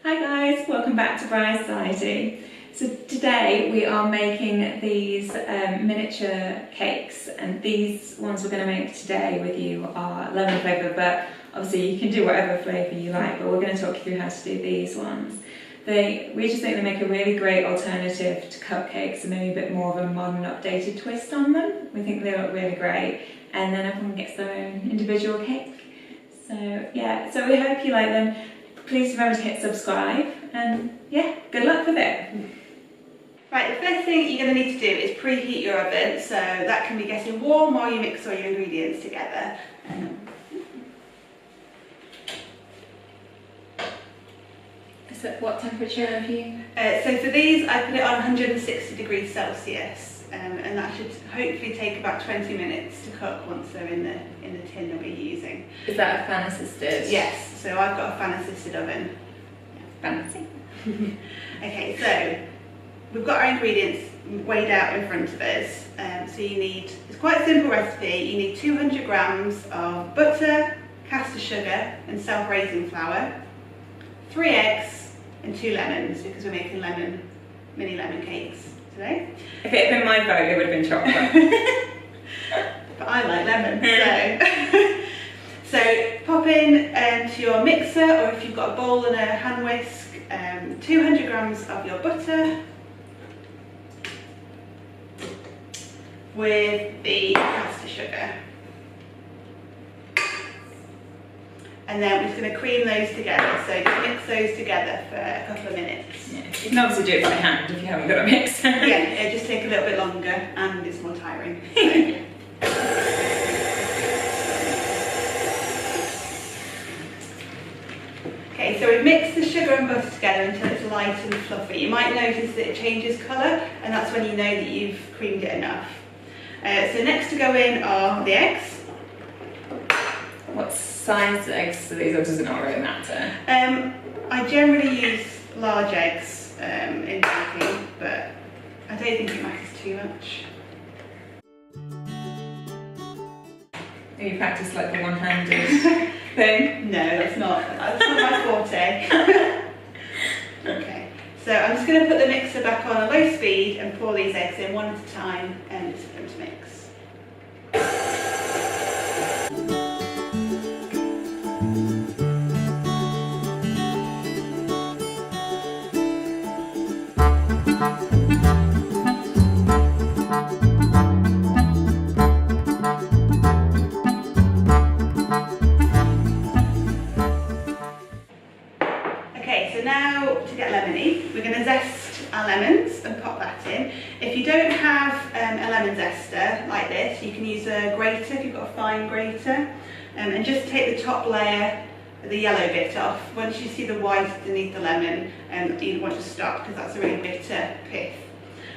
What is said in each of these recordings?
Hi guys, welcome back to Bride Society. So today we are making these miniature cakes, and these ones we're going to make today with you are lemon flavour, but obviously you can do whatever flavour you like, but we're going to talk you through how to do these ones. We just think they make a really great alternative to cupcakes and maybe a bit more of a modern updated twist on them. We think they look really great, and then everyone gets their own individual cake. So yeah, so we hope you like them. Please remember to hit subscribe, and yeah, good luck with it. Right, the first thing you're going to need to do is preheat your oven, so that can be getting warm while you mix all your ingredients together. So what temperature have you? So for these, I put it on 160 degrees Celsius, and that should hopefully take about 20 minutes to cook once they're in the tin that we're using. Is that a fan assisted? Yes, so I've got a fan assisted oven. Fancy. Okay, so we've got our ingredients weighed out in front of us. So you need, it's quite a simple recipe, you need 200 grams of butter, caster sugar and self-raising flour, 3 eggs and 2 lemons, because we're making mini lemon cakes today. If it had been my vote, it would have been chocolate. But I like lemon, so pop in to your mixer, or if you've got a bowl and a hand whisk, 200 grams of your butter with the caster sugar. And then we're just going to cream those together, so just mix those together for a couple of minutes. Yeah. You can obviously do it by hand if you haven't got a mixer. Yeah, it'll just take a little bit longer and it's more tiring. So. Okay, so we've mixed the sugar and butter together until it's light and fluffy. You might notice that it changes colour, and that's when you know that you've creamed it enough. So next to go in are the eggs. What size eggs are these, or does it not really matter? I generally use large eggs in baking, but I don't think it matters too much. You practice like the one-handed thing? No, that's not my forte. Okay, so I'm just going to put the mixer back on a low speed and pour these eggs in one at a time and just put them to mix. Okay, so now to get lemony, we're going to zest our lemons and pop that in. If you don't have a lemon zester like this, you can use a grater if you've got a fine grater, and just take the top layer, the yellow bit off. Once you see the white underneath the lemon, you want to stop because that's a really bitter pith.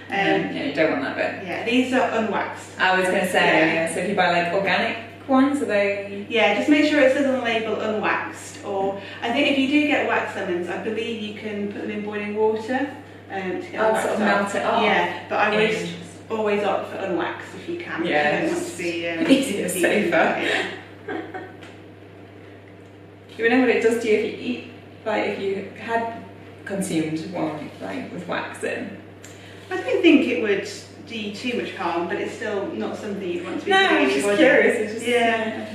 Yeah, you don't want that bit. Yeah, these are unwaxed. I was going to say, yeah. So if you buy like organic ones, are they? Yeah, just make sure it says on the label unwaxed. Or I think if you do get waxed lemons, I believe you can put them in boiling water to get them sort of melt it off. Yeah, but I would always opt for unwaxed if you can. Yeah, you don't want to be easier, safer. Yeah. Do you know what it does to you if you eat, like if you had consumed one like with wax in? I don't think it would do you too much harm, but it's still not something you'd want to be doing. No, I'm just curious. It's just, yeah.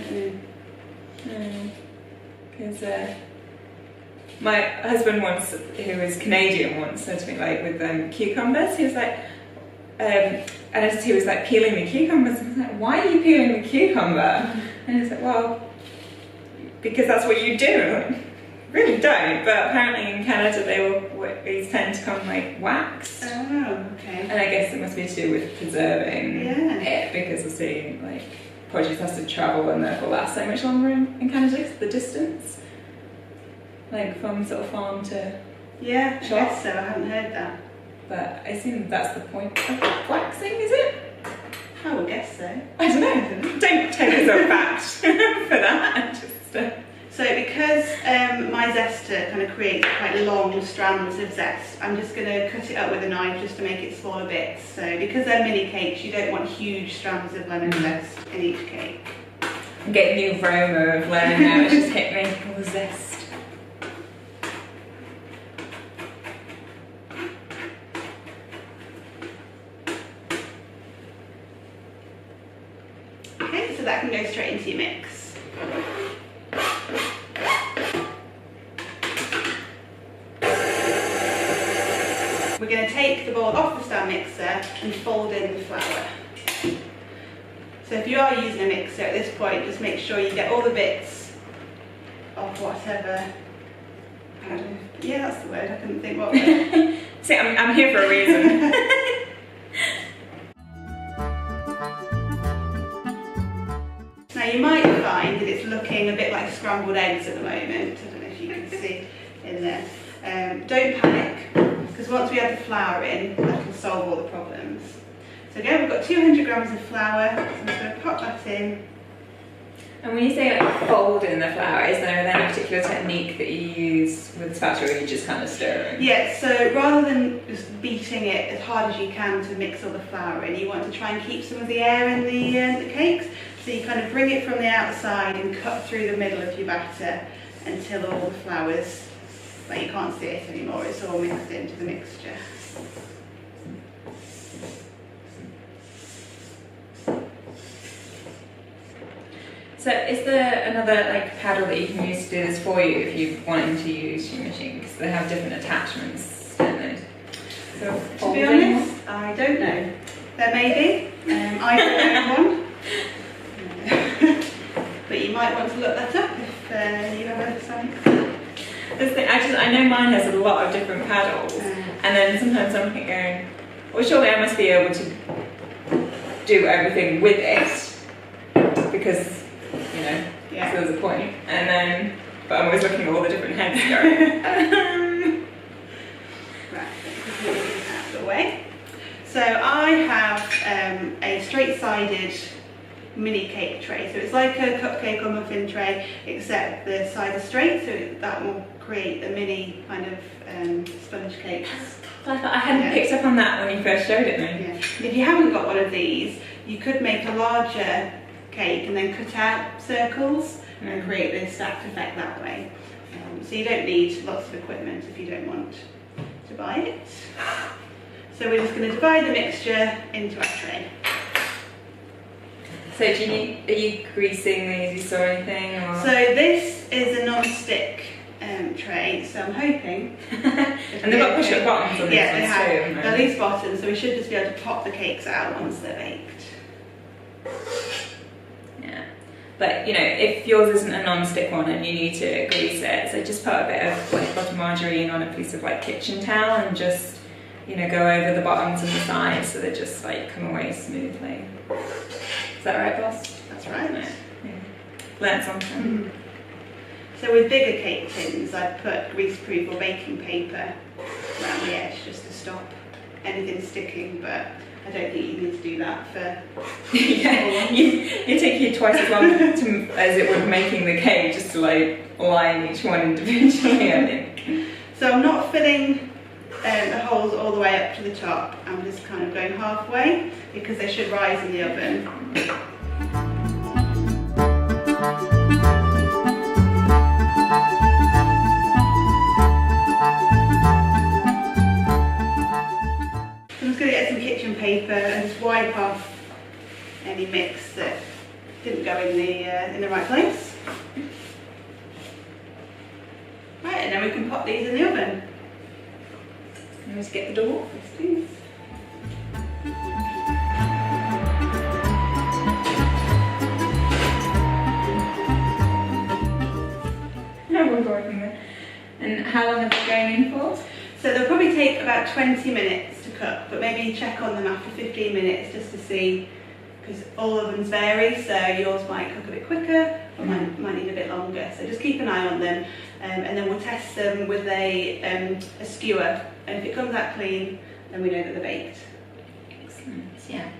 Because my husband once, who was Canadian, once said to me like with cucumbers, he was like, and he was like peeling the cucumbers. I was like, why are you peeling the cucumber? And he was like, well, because that's what you do. Really don't, but apparently in Canada these tend to come like wax. Oh, okay. And I guess it must be to do with preserving it, because we're seeing like produce has to travel and therefore last so much longer in Canada because of the distance. Like from sort of farm to yeah, shop. I guess so, I haven't heard that. But I assume that's the point of waxing, is it? I would guess so. I don't know. Don't take us a fact for that. Just, So because my zester kind of creates quite long strands of zest, I'm just going to cut it up with a knife just to make it smaller bits. So because they're mini cakes, you don't want huge strands of lemon zest in each cake. I'm getting the aroma of lemon now, it's just hit me, all the zest. that can go straight into your mix. We're going to take the bowl off the stand mixer and fold in the flour. So if you are using a mixer at this point, just make sure you get all the bits of whatever. Yeah, that's the word. I couldn't think what word. See, I'm here for a reason. Now you might find that it's looking a bit like scrambled eggs at the moment. I don't know if you can see in there. Don't panic, because once we add the flour in, that can solve all the problems. So again, we've got 200 grams of flour, so I'm just going to pop that in. And when you say like fold in the flour, is there then a particular technique that you use with the spatula, or you just kind of stir it? Yeah, so rather than just beating it as hard as you can to mix all the flour in, you want to try and keep some of the air in the cakes. So you kind of bring it from the outside and cut through the middle of your batter until all the flour's, like you can't see it anymore, it's all mixed into the mixture. So is there another like paddle that you can use to do this for you if you wanted to use your machine? Because they have different attachments, don't they? So to be honest, I don't know. There may be. I don't know one. But you might want to look that up if you have some. I know mine has a lot of different paddles, and then sometimes I'm going, well, surely I must be able to do everything with it, because, you know, so there's a point. And then, but I'm always looking at all the different heads going. Right, let's move this out of the way. So I have a straight-sided mini cake tray. So it's like a cupcake or muffin tray, except the sides are straight, so that will create the mini kind of sponge cakes. I hadn't picked up on that when you first showed it me. Yeah. If you haven't got one of these, you could make a larger cake and then cut out circles and create this stacked effect that way. So you don't need lots of equipment if you don't want to buy it. So we're just going to divide the mixture into our tray. So are you greasing these? You saw anything? Or? So this is a non-stick tray, so I'm hoping. And they've got push-up buttons on these ones have. too. They're these buttons, so we should just be able to pop the cakes out once they're baked. Yeah, but you know, if yours isn't a non-stick one and you need to grease it, so just put a bit of like butter margarine on a piece of like kitchen towel and just, you know, go over the bottoms and the sides so they just like come away smoothly. Is that right, boss? That's right. Yeah. Learn something. So with bigger cake tins, I'd put greaseproof or baking paper around the edge just to stop anything sticking, but I don't think you need to do that for yeah, it takes you twice as long as it would making the cake just to like line each one individually, I think. So I'm not filling the holes all the way up to the top. I'm just kind of going halfway because they should rise in the oven. So I'm just going to get some kitchen paper and just wipe off any mix that didn't go in the right place. Right, and then we can pop these in the oven. Let's get the door. Yes, please. No, we're working there. And how long are they going in for? So they'll probably take about 20 minutes to cook, but maybe check on them after 15 minutes just to see, because all ovens vary, so yours might cook a bit quicker or might need a bit longer. So just keep an eye on them, and then we'll test them with a skewer. And if it comes out clean, then we know that they're baked. Excellent, yeah.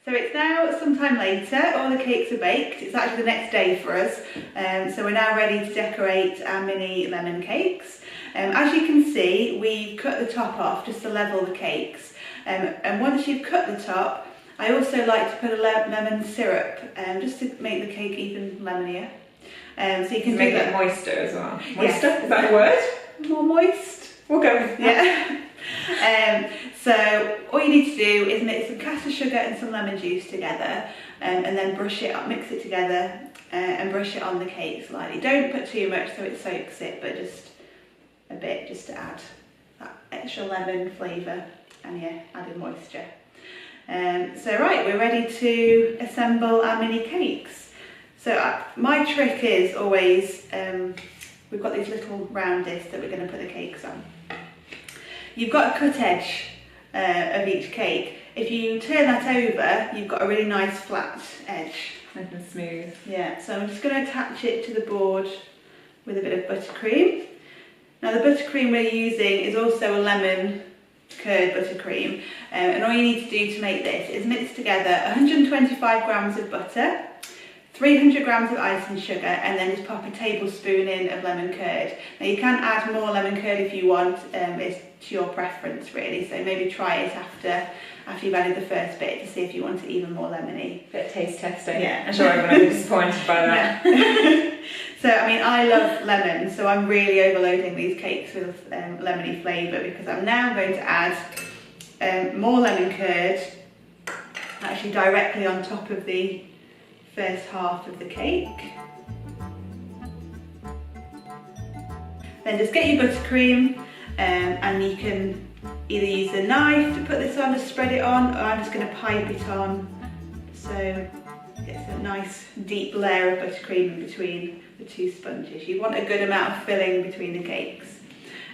So it's now sometime later, all the cakes cupcakes are baked. It's actually the next day for us. So we're now ready to decorate our mini lemon cakes. As you can see, we've cut the top off just to level the cakes. And once you've cut the top, I also like to put a lemon syrup just to make the cake even lemonier. So you can make it moister as well. Moister? Yes. Is that a word? More moist. We'll go with that. Yeah. So all you need to do is mix some caster sugar and some lemon juice together, and then brush it up, mix it together, and brush it on the cake slightly. Don't put too much so it soaks it, but just a bit, just to add that extra lemon flavour and added moisture. So right, we're ready to assemble our mini cakes. So my trick is always, we've got these little round discs that we're going to put the cakes on. You've got a cut edge of each cake. If you turn that over, you've got a really nice flat edge. Nice and smooth. Yeah, so I'm just going to attach it to the board with a bit of buttercream. Now the buttercream we're using is also a lemon curd buttercream, and all you need to do to make this is mix together 125 grams of butter, 300 grams of icing sugar, and then just pop a tablespoon in of lemon curd. Now you can add more lemon curd if you want, it's to your preference really, so maybe try it after you've added the first bit to see if you want it even more lemony. Bit of taste testing. Yeah. I'm sure everyone will be disappointed by that. Yeah. So I mean, I love lemon, so I'm really overloading these cakes with lemony flavour, because I'm now going to add more lemon curd, actually directly on top of the first half of the cake. Then just get your buttercream, and you can either use a knife to put this on, to spread it on, or I'm just going to pipe it on, so it gets a nice deep layer of buttercream in between the two sponges. You want a good amount of filling between the cakes.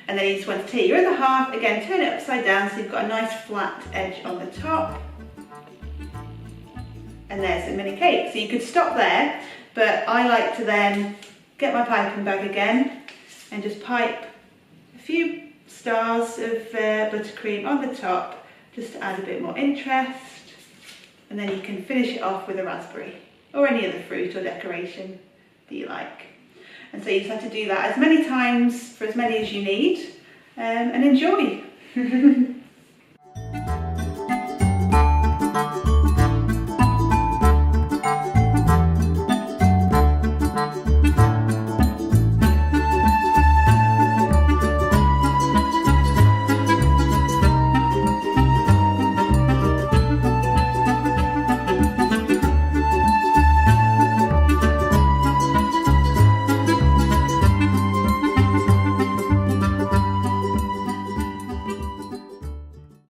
And then you just want to take your other half, again turn it upside down so you've got a nice flat edge on the top. And there's a mini cake. So you could stop there, but I like to then get my piping bag again and just pipe a few stars of buttercream on the top, just to add a bit more interest. And then you can finish it off with a raspberry or any other fruit or decoration that you like. And so you just have to do that as many times for as many as you need, and enjoy.